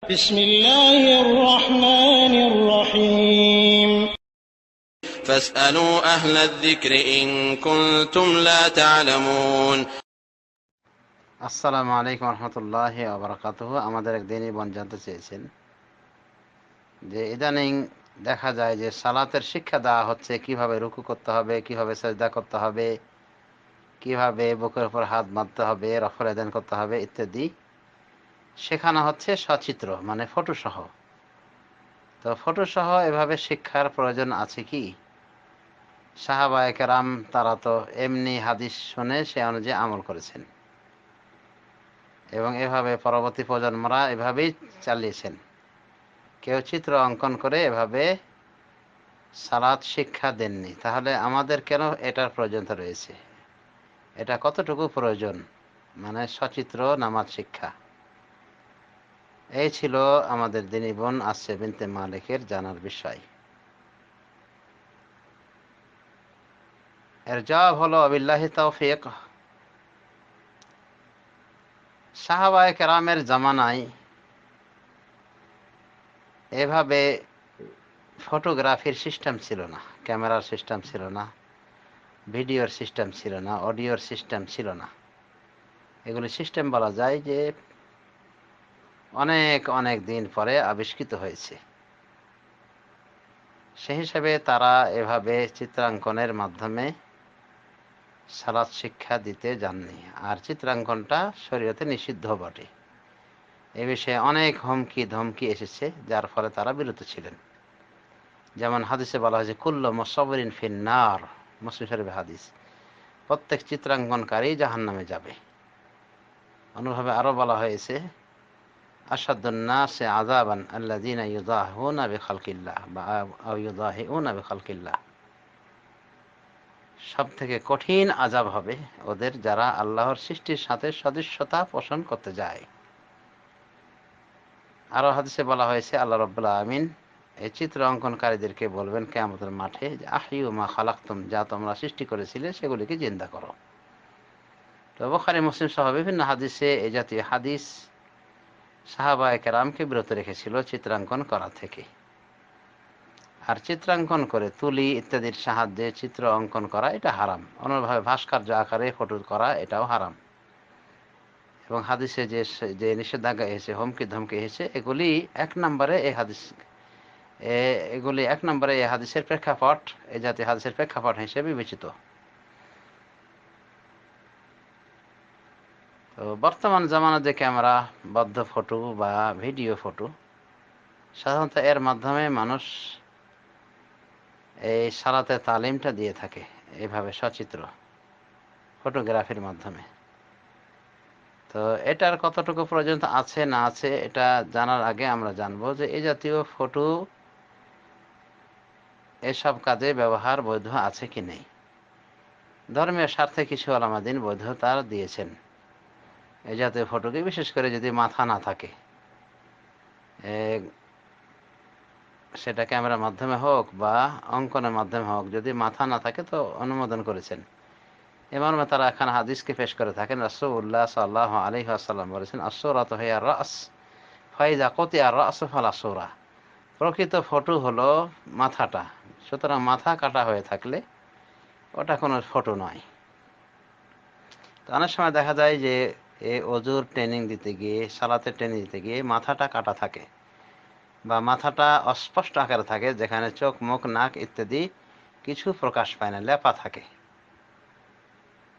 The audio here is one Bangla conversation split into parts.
بسم الله الرحمن الرحيم فاسألوا أهل الذكر إن كنتم لا تعلمون আসসালামু আলাইকুম রহমতুল্লাহ বারাকাতুহু। আমাদের এক দিনই বোন জানতে চেয়েছেন যে ইদানিং দেখা যায় যে সালাতের শিক্ষা দেওয়া হচ্ছে, কিভাবে রুকু করতে হবে, কিভাবে সেজদা করতে হবে, কিভাবে বুকের উপর হাত বাঁধতে হবে, রফল এদান করতে হবে ইত্যাদি শেখানো হচ্ছে সচিত্র, মানে ফটো সহ। তো ফটো সহ এভাবে শিক্ষার প্রয়োজন আছে কি? সাহাবায়ে কেরাম তারা তো এমনি হাদিস শুনে সে অনুযায়ী আমল করেছেন এবং এভাবে পরবর্তী প্রজন্মরা এভাবেই চালিয়েছেন। কেউ চিত্র অঙ্কন করে এভাবে সালাত শিক্ষা দেননি। তাহলে আমাদের কেন এটার প্রয়োজনতা রয়েছে? এটা কতটুকু প্রয়োজন, মানে সচিত্র নামাজ শিক্ষা? এই ছিল আমাদের দিনী বোন আসছে বিনতে মালিকের জানার বিষয়। এর জবাব হলো বিল্লাহি তৌফিক। সাহাবায়ে কেরামের জামানায় এভাবে ফটোগ্রাফির সিস্টেম ছিল না, ক্যামেরার সিস্টেম ছিল না, ভিডিওর সিস্টেম ছিল না, অডিওর সিস্টেম ছিল না। এগুলি সিস্টেম বলা যায় যে অনেক অনেক দিন পরে আবিষ্কৃত হয়েছে। সেই হিসাবে তারা এভাবে চিত্রাঙ্কনের মাধ্যমে সালাত শিক্ষা দিতে যাননি। আর চিত্রাঙ্কনটা শরীয়তে নিষিদ্ধ বটে। এ বিষয়ে অনেক হুমকি ধমকি এসেছে, যার ফলে তারা বিরত ছিলেন। যেমন হাদিসে বলা হয়েছে কুল্লু মুসাওয়িরিন ফিন্নার, মুসলিম শরীফের হাদিস, প্রত্যেক চিত্রাঙ্কনকারী জাহান্নামে যাবে। অনুভাবে আরো বলা হয়েছে আশাদ্দুন নাসি আযাবান আল্লাযীনা ইউযাহিউনা বিখালকিল্লাহ বা আও ইউযাহিউনা বিখালকিল্লাহ। সব থেকে কঠিন আযাব হবে ওদের যারা আল্লাহর সৃষ্টির সাথে সদৃশ্যতা পোষণ করতে যায়। আরো হাদিসে বলা হয়েছে আল্লাহ রাব্বুল আলামিন এই চিত্র অঙ্কনকারীদেরকে বলবেন কিয়ামতের মাঠে যে আহিউ মা খালাকতুম, যা তোমরা সৃষ্টি করেছিলে সেগুলিকে জিন্দা করো। তো বুখারী মুসলিম সহ বিভিন্ন হাদিসে এই জাতীয় হাদিস সাহাবায়ে কেরামকে বিরত রেখেছিল চিত্রাঙ্কন করা থেকে। আর চিত্রাঙ্কন করে তুলি ইত্যাদির সাহায্যে চিত্র অঙ্কন করা এটা হারাম। অন্যভাবে ভাস্কর্য আকারে ফটো করা এটাও হারাম। এবং হাদিসে যে যে নিষেধাজ্ঞা এসেছে, হুমকি ধমকি এসেছে, এগুলি এক নম্বরে এই হাদিসের প্রেক্ষাপট, এই জাতীয় হাদিসের প্রেক্ষাপট হিসেবে বিবেচিত। তো বর্তমান জামানা যে ক্যামেরা বদ্ধ ফটো বা ভিডিও ফটো, সাধারণত এর মাধ্যমে মানুষ এই সালাতের তালিমটা দিয়ে থাকে এইভাবে সচিত্র ফটোগ্রাফির মাধ্যমে। তো এটার কতটুকু প্রয়োজন আছে না আছে এটা জানার আগে আমরা জানবো যে এই জাতীয় ফটো এসব কাজে ব্যবহার বৈধ আছে কি নেই। ধর্মীয় স্বার্থে কিছু আলামাদিন বৈধতা দিয়েছেন। এই জাতীয় ফটোকে বিশেষ করে যদি মাথা না থাকে, সেটা ক্যামেরার মাধ্যমে হোক বা অঙ্কনের মাধ্যমে হোক, যদি মাথা না থাকে তো অনুমোদন করেছেন। এমন তারা এখন হাদিসকে পেশ করে থাকেন। রাসূলুল্লাহ সাল্লাল্লাহু আলাইহি ওয়াসাল্লাম বলেছেন আসসূরাতু হিয়া রাস ফাইযা কুতিয়া রাসু ফালা সূরা। প্রকৃত ফটো হলো মাথাটা, সুতরাং মাথা কাটা হয়ে থাকলে ওটা কোনো ফটো নয়। তো অনেক সময় দেখা যায় যে এই অজুর ট্রেনিং দিতে গিয়ে, সালাতের ট্রেনিং দিতে গিয়ে মাথাটা কাটা থাকে বা মাথাটা অস্পষ্ট আকারে থাকে, যেখানে চোখ মুখ নাক ইত্যাদি কিছু প্রকাশ পায় না, লেপা থাকে।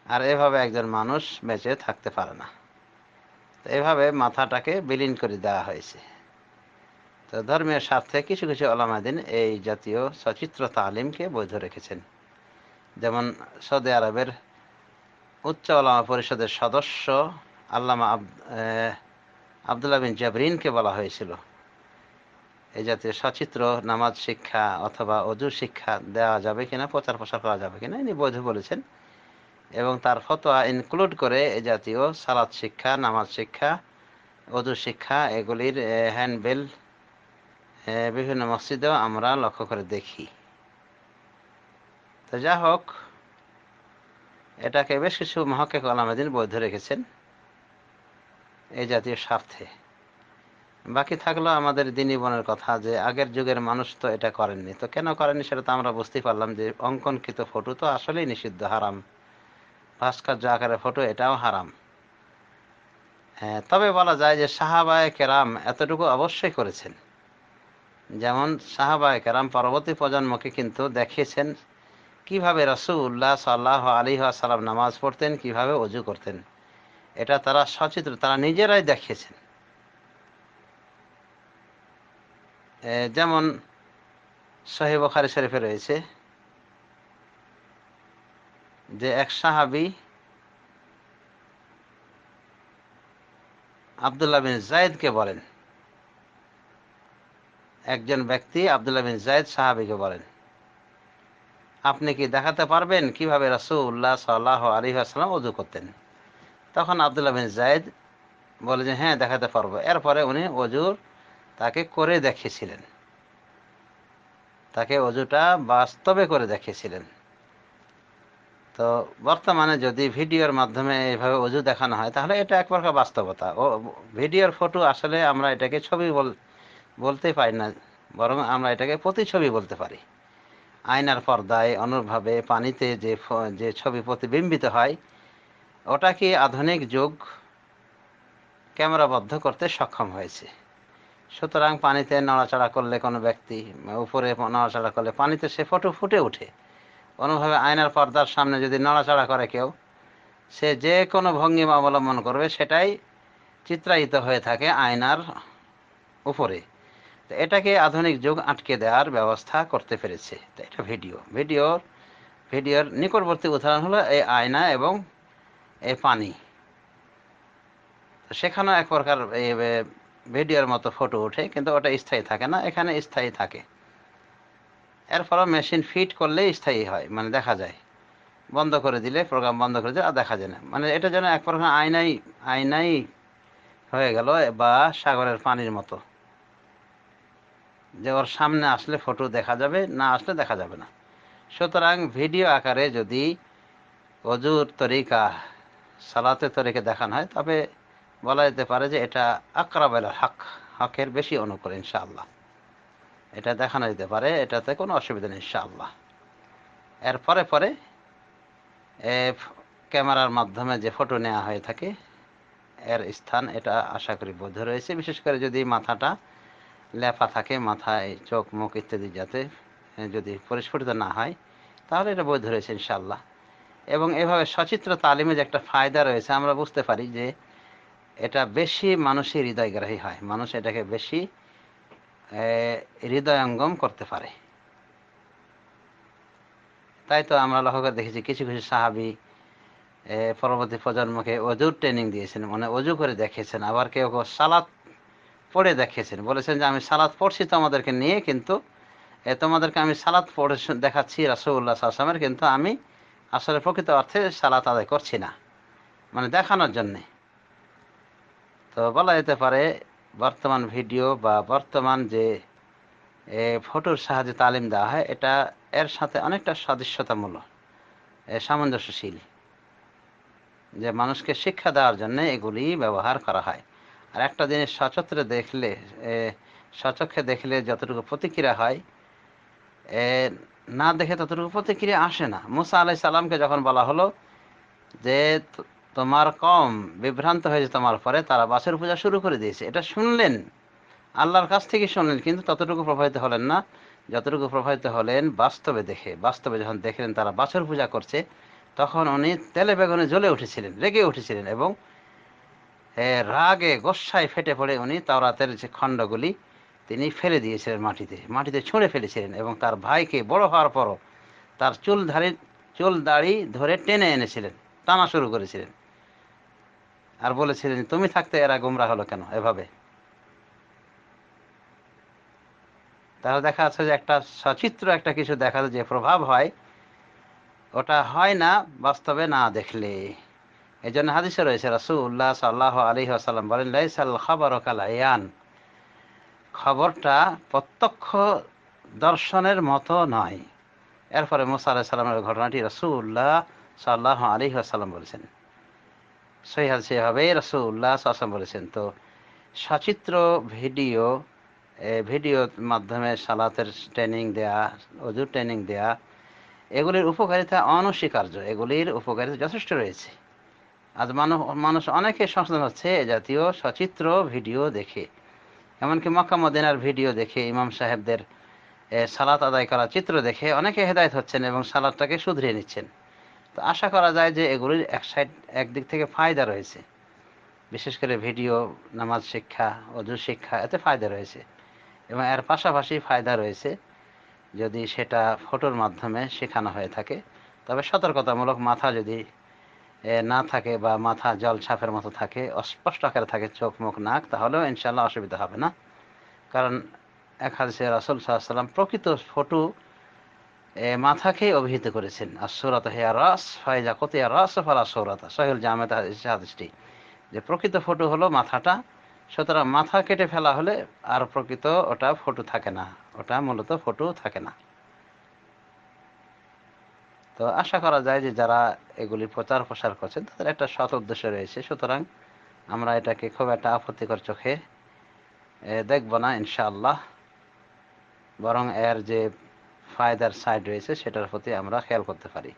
আর এভাবে একজন মানুষ বেঁচে থাকতে পারে না। তো এভাবে মাথাটাকে বিলীন করে দেওয়া হয়েছে। তো ধর্মীয় স্বার্থে কিছু কিছু উলামায়ে এই জাতীয় সচিত্র তালিমকে বৈধ রেখেছেন। যেমন সৌদি আরবের উচ্চ উলামা পরিষদের সদস্য আল্লামা আব্দুল্লাহ বিন জাবরিনকে বলা হয়েছিল এই জাতীয় সচিত্র নামাজ শিক্ষা অথবা অজু শিক্ষা দেওয়া যাবে কিনা, প্রচার প্রসার করা যাবে কিনা, ইনি বৈধ বলেছেন। এবং তার ফতোয়া ইনক্লুড করে এই জাতীয় সালাত শিক্ষা, নামাজ শিক্ষা, অজু শিক্ষা এগুলির হ্যান্ডবেল বিভিন্ন মসজিদেও আমরা লক্ষ্য করে দেখি। তো যা হোক, এটাকে বেশ কিছু মুহাক্কিক উলামায়ে বৈধ রেখেছেন এই জাতীয় স্বার্থে। বাকি থাকলো আমাদের দিনী বোনের কথা, যে আগের যুগের মানুষ তো এটা করেননি, তো কেন করেননি সেটা তো আমরা বুঝতেই পারলাম যে অঙ্কনকৃত ফটো তো আসলেই নিষিদ্ধ, হারাম। ভাস্কর্য আকারে ফটো এটাও হারাম। হ্যাঁ, তবে বলা যায় যে সাহাবায়ে কেরাম এতটুকু অবশ্যই করেছেন। যেমন সাহাবায়ে কেরাম পরবর্তী প্রজন্মকে কিন্তু দেখিয়েছেন কিভাবে রাসূলুল্লাহ সাল্লাল্লাহু আলাইহি ওয়াসাল্লাম নামাজ পড়তেন, কিভাবে ওযু করতেন। এটা তারা সচিত্র, তারা নিজেরাই দেখিয়েছেন। যেমন সহিহ বুখারী শরীফে রয়েছে যে এক সাহাবী আব্দুল্লাহ বিন যায়েদকে বলেন, একজন ব্যক্তি আব্দুল্লাহ বিন যায়েদ সাহাবীকে বলেন, আপনি কি দেখাতে পারবেন কিভাবে রাসূলুল্লাহ সাল্লাল্লাহু আলাইহি ওয়াসাল্লাম ওযু করতেন? তখন আব্দুল্লাহ বিন যায়েদ বলে যে হ্যাঁ, দেখাতে পারবো। এরপরে উনি ওযুর তাকে করে দেখিয়েছিলেন, তাকে ওযুটা বাস্তবে করে দেখিয়েছিলেন। তো বর্তমানে যদি ভিডিওর মাধ্যমে এইভাবে ওযু দেখানো হয় তাহলে এটা এক প্রকার বাস্তবতা। ও ভিডিওর ফটো আসলে আমরা এটাকে ছবি বলতে পারি না, বরং আমরা এটাকে প্রতিছবি বলতে পারি। আয়নার পর্দায় অনুরূপভাবে পানিতে যে ছবি প্রতিবিম্বিত হয়, ওটা কি আধুনিক যুগ ক্যামেরাবদ্ধ করতে সক্ষম হয়েছে। সুতরাং পানিতে নড়াচড়া করলে কোনো ব্যক্তি, উপরে নড়াচড়া করলে পানিতে সে ফটো ফুটে ওঠে। অনুভাবে আয়নার পর্দার সামনে যদি নড়াচড়া করে কেউ, সে যে কোনো ভঙ্গিমা অবলম্বন করবে সেটাই চিত্রায়িত হয়ে থাকে আয়নার উপরে। তো এটাকে আধুনিক যুগ আটকে দেওয়ার ব্যবস্থা করতে পেরেছে। তো এটা ভিডিওর নিকটবর্তী উদাহরণ হলো এই আয়না এবং এই পানি। তো সেখানেও এক প্রকার ভিডিওর মতো ফটো ওঠে, কিন্তু ওটা স্থায়ী থাকে না, এখানে স্থায়ী থাকে। এরপরও মেশিন ফিট করলে স্থায়ী হয়, মানে দেখা যায়। বন্ধ করে দিলে, প্রোগ্রাম বন্ধ করে দিলে আর দেখা যায় না। মানে এটা যেন এক প্রকার আয়নাই হয়ে গেল, বা সাগরের পানির মতো, যে ওর সামনে আসলে ফটো দেখা যাবে, না আসলে দেখা যাবে না। সুতরাং ভিডিও আকারে যদি ওযুর তরিকা, সালাতের তরিকা দেখানো হয়, তবে বলা যেতে পারে যে এটা আকরাব ইলাল হক, হকের বেশি অনুকূল ইনশাআল্লাহ। এটা দেখানো যেতে পারে, এটাতে কোনো অসুবিধা নেই ইনশাআল্লাহ। এর পরে ক্যামেরার মাধ্যমে যে ফটো নেওয়া হয়ে থাকে, এর স্থান এটা আশা করি বৈধ রয়েছে। বিশেষ করে যদি মাথাটা লেপা থাকে, মাথায় চোখ মুখ ইত্যাদি যাতে যদি পরিস্ফুটিত না হয়, তাহলে এটা বৈধ রয়েছে ইনশাআল্লাহ। এবং এভাবে সচিত্র তালিমে যে একটা ফায়দা রয়েছে, আমরা বুঝতে পারি যে এটা বেশি মানুষের হৃদয়গ্রাহী হয়, মানুষ এটাকে বেশি হৃদয়ঙ্গম করতে পারে। তাই তো আমরা লক্ষ্য করে দেখেছি কিছু কিছু সাহাবী পরবর্তী প্রজন্মকে ওযুর ট্রেনিং দিয়েছেন, মানে ওযু করে দেখিয়েছেন। আবার কেউ কেউ সালাত পড়ে দেখিয়েছেন, বলেছেন যে আমি সালাত পড়ছি তোমাদেরকে নিয়ে, কিন্তু তোমাদেরকে আমি সালাত পড়ে দেখাচ্ছি রাসূলুল্লাহ সাল্লাল্লাহু আলাইহি ওয়াসাল্লামের, কিন্তু আমি আসলে প্রকৃত অর্থে সালাত আদায় করছি না, মানে দেখানোর জন্যে। তো বলা যেতে পারে বর্তমান ভিডিও বা বর্তমান যে ফটোর সাহায্যে তালিম দেওয়া হয়, এটা এর সাথে অনেকটা সাদৃশ্যতামূলক, সামঞ্জস্যশীল, যে মানুষকে শিক্ষা দেওয়ার জন্য এগুলি ব্যবহার করা হয়। আর একটা জিনিস সচক্ষে দেখলে যতটুকু প্রতিক্রিয়া হয়, না দেখে ততটুকু প্রতিক্রিয়া আসে না। মুসা আলাইহিস সালামকে যখন বলা হলো যে তোমার কওম বিভ্রান্ত হয়েছে তোমার পরে, তারা বাছুর পূজা শুরু করে দিয়েছে, এটা শুনলেন, আল্লাহর কাছ থেকে শুনলেন, কিন্তু ততটুকু প্রভাবিত হলেন না যতটুকু প্রভাবিত হলেন বাস্তবে দেখে। বাস্তবে যখন দেখলেন তারা বাছুর পূজা করছে, তখন উনি তেলে বেগুনে জ্বলে উঠেছিলেন, রেগে উঠেছিলেন, এবং রাগে গোস্বায় ফেটে পড়ে উনি তাওরাতের যে খণ্ডগুলি তিনি ফেলে দিয়েছিলেন, মাটিতে ছুঁড়ে ফেলেছিলেন। এবং তার ভাইকে বড় হওয়ার পরও তার চুল দাড়ি ধরে টেনে এনেছিলেন, টানা শুরু করেছিলেন, আর বলেছিলেন তুমি থাকতে এরা গোমরা হলো কেন এভাবে। তাহলে দেখা যাচ্ছে যে একটা সচিত্র একটা কিছু দেখাতে যে প্রভাব হয়, ওটা হয় না বাস্তবে না দেখলে। এই জন্য হাদিসে রয়েছে রাসূলুল্লাহ সাল্লাল্লাহু আলাইহি ওয়াসাল্লাম বলেন, লাইসাল খাবারু কাল আয়ান, খবরটা প্রত্যক্ষ দর্শনের মতো নয়। এরপরে মুসা আলাইহিস সালামের ঘটনাটি রাসূলুল্লাহ সাল্লাল্লাহু আলাইহি ওয়াসাল্লাম বলেছেন, সহিহ হাদিস এভাবে রাসূলুল্লাহ সাল্লাল্লাহু আলাইহি ওয়াসাল্লাম বলেছেন। তো সচিত্র ভিডিও, ভিডিওর মাধ্যমে সালাতের ট্রেনিং দেয়া, অজুর ট্রেনিং দেয়া, এগুলির উপকারিতা অনস্বীকার্য। এগুলির উপকারিতা যথেষ্ট রয়েছে। আজ মানুষ অনেকে সচেতন হচ্ছে এ জাতীয় সচিত্র ভিডিও দেখে, এমনকি মক্কা মদিনার ভিডিও দেখে, ইমাম সাহেবদের সালাত আদায় করা চিত্র দেখে অনেকে হেদায়েত হচ্ছেন এবং সালাতটাকে শুধরিয়ে নিচ্ছেন। তো আশা করা যায় যে এগুলির একদিক থেকে ফায়দা রয়েছে, বিশেষ করে ভিডিও নামাজ শিক্ষা, অজু শিক্ষা, এতে ফায়দা রয়েছে। এবং এর পাশাপাশি ফায়দা রয়েছে যদি সেটা ফটোর মাধ্যমে শেখানো হয়ে থাকে। তবে সতর্কতামূলক, মাথা যদি না থাকে বা মাথা জল ছাপের মতো থাকে, অস্পষ্ট আকারে থাকে চোখ মুখ নাক, তাহলেও ইনশাআল্লাহ অসুবিধা হবে না। কারণ এক হাদিসে রাসূল সাল্লাল্লাহু আলাইহি ওয়াসাল্লাম প্রকৃত ফটো মাথাকেই অভিহিত করেছেন। আসসুরাতু হিয়া রাস ফাইজা কুতিয়া রাস ফালা সূরাতা, সহিহুল জামিতে হাদিসটি, যে প্রকৃত ফটো হলো মাথাটা, সুতরাং মাথা কেটে ফেলা হলে আর প্রকৃত ওটা ফটো থাকে না, ওটা মূলত ফটো থাকে না। তো আশা করা যায় যে যারা এগুলি প্রচার প্রসার করছেন তাদের একটা সৎ উদ্দেশ্য রয়েছে, সুতরাং আমরা এটাকে খুব একটা আপত্তিকর চোখে দেখব না ইনশাআল্লাহ, বরং এর যে ফায়দার সাইড রয়েছে সেটার প্রতি আমরা খেয়াল করতে পারি।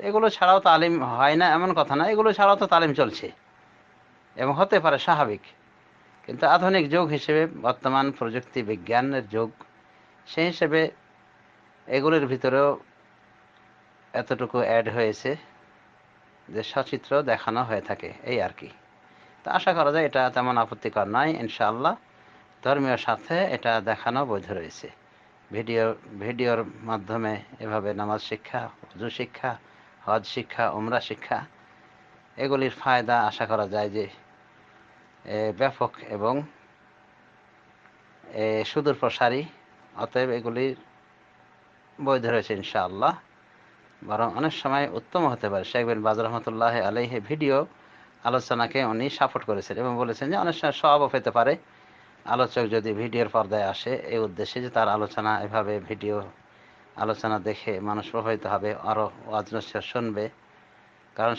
এগুলো ছাড়াও তালিম হয় না এমন কথা না, এগুলো ছাড়াও তো তালিম চলছে এবং হতে পারে স্বাভাবিক। কিন্তু আধুনিক যুগ হিসেবে, বর্তমান প্রযুক্তি বিজ্ঞানের যুগ, সেই হিসেবে এগুলির ভিতরেও এতটুকু অ্যাড হয়েছে যে সচিত্র দেখানো হয়ে থাকে, এই আর কি। তো আশা করা যায় এটা তেমন আপত্তিকর নয় ইনশাআল্লাহ। ধর্মীয় স্বার্থে এটা দেখানো বৈধ রয়েছে। ভিডিওর মাধ্যমে এভাবে নামাজ শিক্ষা, ওযু শিক্ষা, হজ শিক্ষা, উমরা শিক্ষা, এগুলির ফায়দা আশা করা যায় যে ব্যাপক এবং সুদূর প্রসারী। অতএব এগুলির বৈধ রয়েছে ইনশাআল্লাহ, বরং অনেক সময় উত্তম হতে পারে। শেখ বিন বাজ রহমতুল্লাহ আলাইহি ভিডিও আলোচনাকে উনি সাপোর্ট করেছেন এবং বলেছেন যে অনেক সময় সওয়াবও পেতে পারে আলোচক যদি ভিডিওর পর্দায় আসে, এই উদ্দেশ্যে যে তার আলোচনা এভাবে ভিডিও আলোচনা দেখে মানুষ প্রভাবিত হবে, আরও ওয়াজ নসিহত শুনবে। কারণ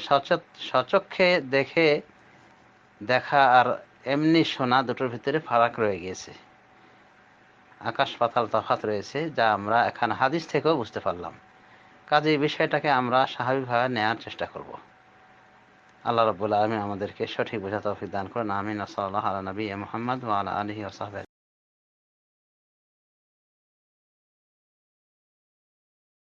সচক্ষে দেখা আর এমনি শোনা দুটোর ভিতরে ফারাক রয়ে গিয়েছে, আকাশ পাতাল তফাৎ রয়েছে, যা আমরা এখন হাদিস থেকেও বুঝতে পারলাম। কাজে এই বিষয়টাকে আমরা স্বাভাবিকভাবে নেওয়ার চেষ্টা করব। আল্লাহ রাব্বুল আলামিন আমাদেরকে সঠিক বোঝা তৌফিক দান করুন। আমিন। সাল্লাল্লাহু আলা নবিয়্যিনা মুহাম্মদ ওয়া আলা আলিহি ওয়া সাহবিহি।